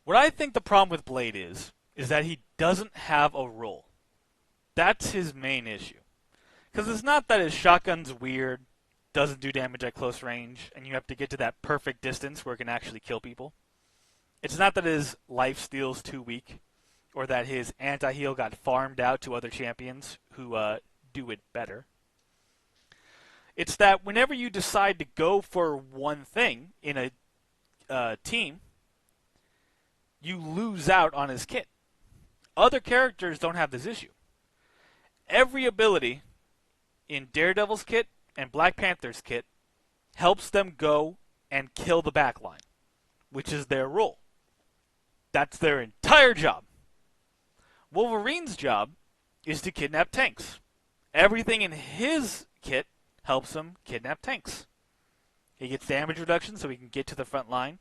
What I think the problem with Blade is that he doesn't have a role. That's his main issue. Because it's not that his shotgun's weird, doesn't do damage at close range, and you have to get to that perfect distance where it can actually kill people. It's not that his lifesteal's too weak, or that his anti-heal got farmed out to other champions who do it better. It's that whenever you decide to go for one thing in a team, you lose out on his kit. Other characters don't have this issue. Every ability in Daredevil's kit and Black Panther's kit helps them go and kill the backline, which is their role. That's their entire job. Wolverine's job is to kidnap tanks. Everything in his kit helps him kidnap tanks. He gets damage reduction so he can get to the front line.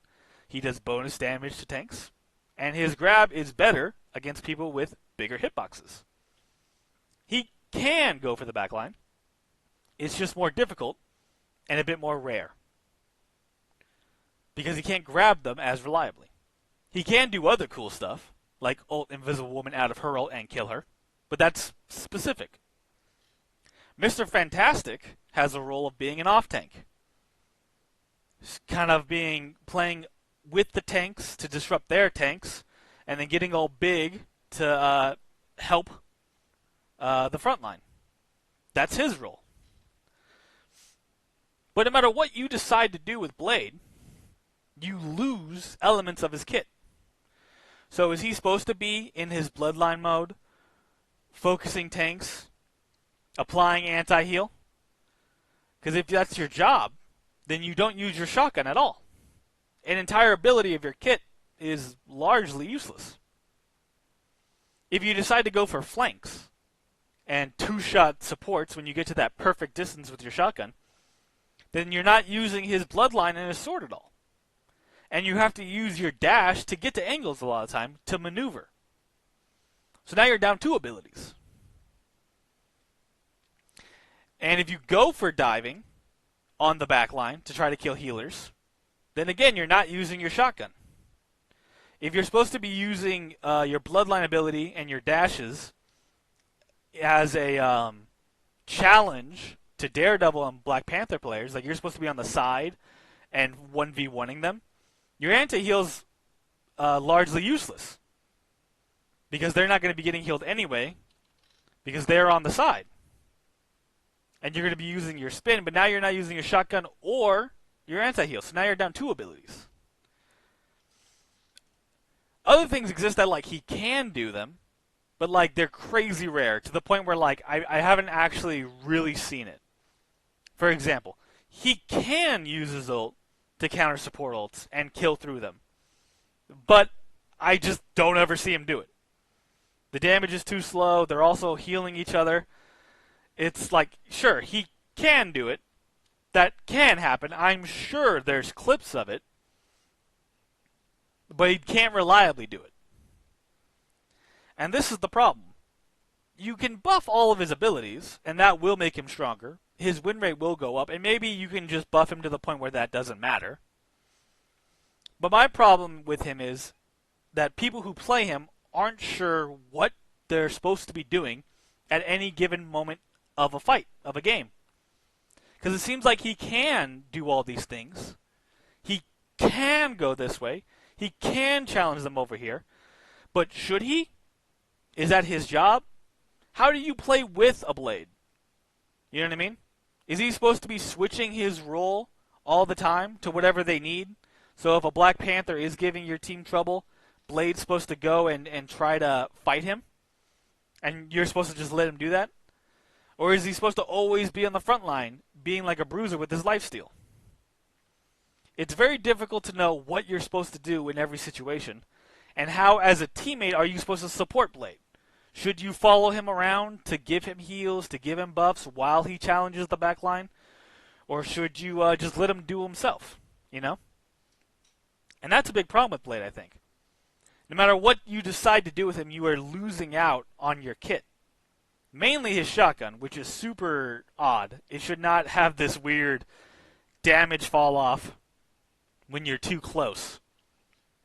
He does bonus damage to tanks. And his grab is better against people with bigger hitboxes. He can go for the backline. It's just more difficult and a bit more rare. Because he can't grab them as reliably. He can do other cool stuff, like ult Invisible Woman out of her ult and kill her, but that's specific. Mr. Fantastic has a role of being an off-tank. Kind of playing with the tanks to disrupt their tanks, and then getting all big to help the front line. That's his role. But no matter what you decide to do with Blade, you lose elements of his kit. So is he supposed to be in his Bloodline mode, focusing tanks, applying anti-heal? Because if that's your job, then you don't use your shotgun at all. An entire ability of your kit is largely useless. If you decide to go for flanks and two-shot supports when you get to that perfect distance with your shotgun, then you're not using his Bloodline and his sword at all. And you have to use your dash to get to angles a lot of the time to maneuver. So now you're down 2 abilities. And if you go for diving on the back line to try to kill healers, then again, you're not using your shotgun. If you're supposed to be using your Bloodline ability and your dashes as a challenge to Daredevil and Black Panther players, like you're supposed to be on the side and 1v1ing them, your anti-heal's largely useless. Because they're not going to be getting healed anyway, because they're on the side. And you're going to be using your spin, but now you're not using your shotgun or your anti-heal. So now you're down 2 abilities. Other things exist that, like, he can do them, but, like, they're crazy rare to the point where, like, I haven't actually really seen it. For example, he can use his ult to counter support ults and kill through them. But I just don't ever see him do it. The damage is too slow. They're also healing each other. It's like, sure, he can do it. That can happen. I'm sure there's clips of it. But he can't reliably do it. And this is the problem. You can buff all of his abilities, and that will make him stronger. His win rate will go up, and maybe you can just buff him to the point where that doesn't matter. But my problem with him is that people who play him aren't sure what they're supposed to be doing at any given moment of a fight, of a game. Because it seems like he can do all these things. He can go this way. He can challenge them over here. But should he? Is that his job? How do you play with a Blade? You know what I mean? Is he supposed to be switching his role all the time to whatever they need? So if a Black Panther is giving your team trouble, Blade's supposed to go and try to fight him? And you're supposed to just let him do that? Or is he supposed to always be on the front line, being like a bruiser with his lifesteal? It's very difficult to know what you're supposed to do in every situation, and how, as a teammate, are you supposed to support Blade? Should you follow him around to give him heals, to give him buffs while he challenges the backline? Or should you just let him do himself, you know? And that's a big problem with Blade, I think. No matter what you decide to do with him, you are losing out on your kit. Mainly his shotgun, which is super odd. It should not have this weird damage fall off when you're too close.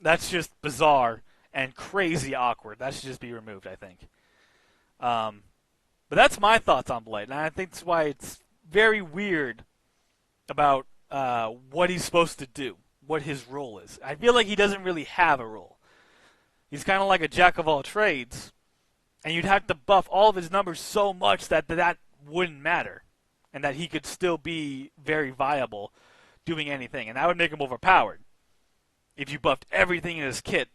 That's just bizarre and crazy awkward. That should just be removed, I think. But that's my thoughts on Blight, and I think that's why it's very weird about what he's supposed to do, what his role is. I feel like he doesn't really have a role. He's kind of like a jack of all trades, and you'd have to buff all of his numbers so much that that wouldn't matter, and that he could still be very viable doing anything, and that would make him overpowered if you buffed everything in his kit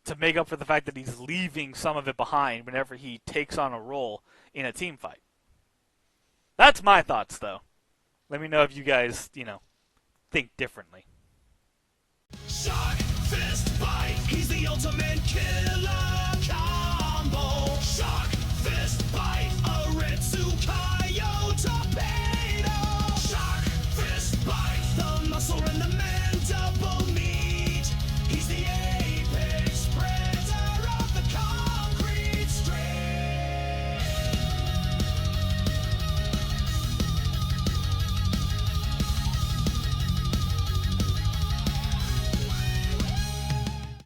to make up for the fact that he's leaving some of it behind whenever he takes on a role in a team fight. That's my thoughts, though. Let me know if you guys, think differently. Shot, fist.